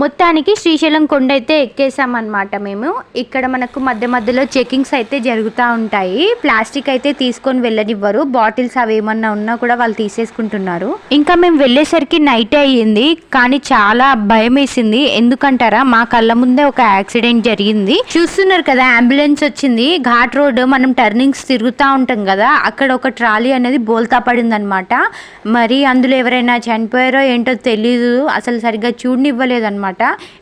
మొత్తానికి శ్రీశైలం కొండ అయితే ఎక్కేసామన్నమాట మేము. ఇక్కడ మనకు మధ్య మధ్యలో చెకింగ్స్ అయితే జరుగుతూ ఉంటాయి. ప్లాస్టిక్ అయితే తీసుకొని వెళ్ళనివ్వరు. బాటిల్స్ అవి ఏమన్నా ఉన్నా కూడా వాళ్ళు తీసేసుకుంటున్నారు. ఇంకా మేము వెళ్ళేసరికి నైట్ అయ్యింది, కానీ చాలా భయం వేసింది. ఎందుకంటారా, మా కళ్ళ ముందే ఒక యాక్సిడెంట్ జరిగింది. చూస్తున్నారు కదా, అంబులెన్స్ వచ్చింది. ఘాట్ రోడ్ మనం టర్నింగ్స్ తిరుగుతూ ఉంటాం కదా, అక్కడ ఒక ట్రాలీ అనేది బోల్తా పడింది అనమాట. మరి అందులో ఎవరైనా చనిపోయారో ఏంటో తెలీదు, అసలు సరిగ్గా చూడనివ్వలేదు అనమాట.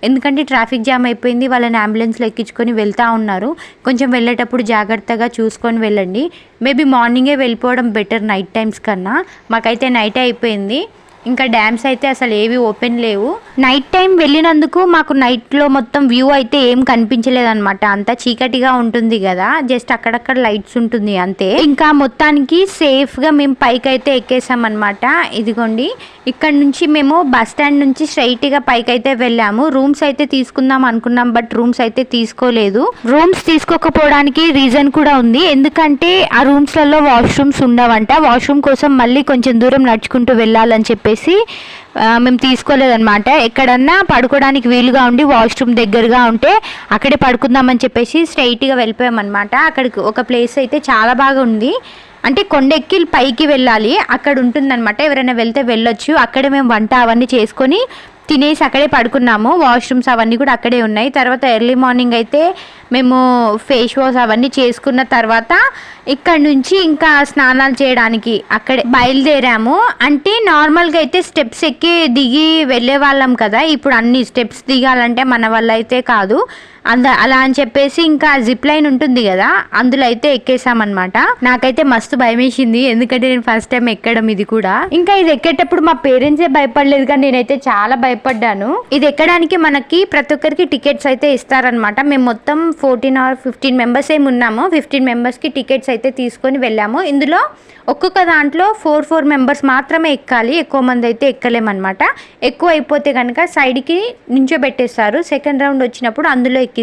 ఎందుకంటే ట్రాఫిక్ జామ్ అయిపోయింది. వాళ్ళని అంబులెన్స్లో ఎక్కించుకొని వెళ్తూ ఉన్నారు. కొంచెం వెళ్ళేటప్పుడు జాగ్రత్తగా చూసుకొని వెళ్ళండి. మేబీ మార్నింగే వెళ్ళిపోవడం బెటర్ నైట్ టైమ్స్ కన్నా. మాకైతే నైట్ అయిపోయింది. ఇంకా డ్యామ్స్ అయితే అసలు ఏవి ఓపెన్ లేవు. నైట్ టైం వెళ్ళినందుకు మాకు నైట్లో మొత్తం వ్యూ అయితే ఏం కనిపించలేదన్నమాట. అంతా చీకటిగా ఉంటుంది కదా, జస్ట్ అక్కడక్కడ లైట్స్ ఉంటుంది అంతే. ఇంకా మొత్తానికి సేఫ్గా మేము పైకి అయితే ఎక్కేసామన్నమాట. ఇదిగోండి, ఇక్కడ నుంచి మేము బస్ స్టాండ్ నుంచి స్ట్రైట్గా పైకి అయితే వెళ్ళాము. రూమ్స్ అయితే తీసుకుందాం అనుకున్నాం, బట్ రూమ్స్ అయితే తీసుకోలేదు. రూమ్స్ తీసుకోకపోవడానికి రీజన్ కూడా ఉంది. ఎందుకంటే ఆ రూమ్స్లలో వాష్రూమ్స్ ఉండవంట. వాష్రూమ్ కోసం మళ్ళీ కొంచెం దూరం నడుచుకుంటూ వెళ్ళాలని చెప్పేసి మేము తీసుకోలేదన్నమాట. ఎక్కడన్నా పడుకోవడానికి వీలుగా ఉండి వాష్రూమ్ దగ్గరగా ఉంటే అక్కడే పడుకుందామని చెప్పేసి స్ట్రైట్గా వెళ్ళిపోయామన్నమాట. అక్కడికి ఒక ప్లేస్ అయితే చాలా బాగా ఉంది. అంటే కొండెక్కి పైకి వెళ్ళాలి, అక్కడ ఉంటుందన్నమాట. ఎవరైనా వెళ్తే వెళ్ళొచ్చు. అక్కడే మేము వంట అవన్నీ చేసుకొని తినేసి అక్కడే పడుకున్నాము. వాష్రూమ్స్ అవన్నీ కూడా అక్కడే ఉన్నాయి. తర్వాత ఎర్లీ మార్నింగ్ అయితే మేము ఫేస్ వాష్ అవన్నీ చేసుకున్న తర్వాత ఇక్కడ నుంచి ఇంకా స్నానాలు చేయడానికి అక్కడే బయలుదేరాము. అంటే నార్మల్గా అయితే స్టెప్స్ ఎక్కి దిగి వెళ్ళే వాళ్ళం కదా, ఇప్పుడు అన్ని స్టెప్స్ దిగాలంటే మన వల్ల అయితే కాదు. అలా అని చెప్పేసి ఇంకా జిప్ లైన్ ఉంటుంది కదా, అందులో అయితే ఎక్కేసామన్నమాట. నాకైతే మస్తు భయం వేసింది, ఎందుకంటే నేను ఫస్ట్ టైం ఎక్కడం ఇది కూడా. ఇంకా ఇది ఎక్కేటప్పుడు మా పేరెంట్సే భయపడలేదు, కానీ నేనైతే చాలా భయపడ్డాను. ఇది ఎక్కడానికి మనకి ప్రతి ఒక్కరికి టికెట్స్ అయితే ఇస్తారనమాట. మేము మొత్తం 14 or 15 మెంబర్స్ ఏమి ఉన్నాము. 15 మెంబర్స్కి టికెట్స్ అయితే తీసుకొని వెళ్ళాము. ఇందులో ఒక్కొక్క దాంట్లో 4 మెంబర్స్ మాత్రమే ఎక్కాలి, ఎక్కువ మంది అయితే ఎక్కలేమన్నమాట. ఎక్కువ అయిపోతే కనుక సైడ్కి నించోబెట్టేస్తారు. సెకండ్ రౌండ్ వచ్చినప్పుడు అందులో ఎక్కిస్తారు.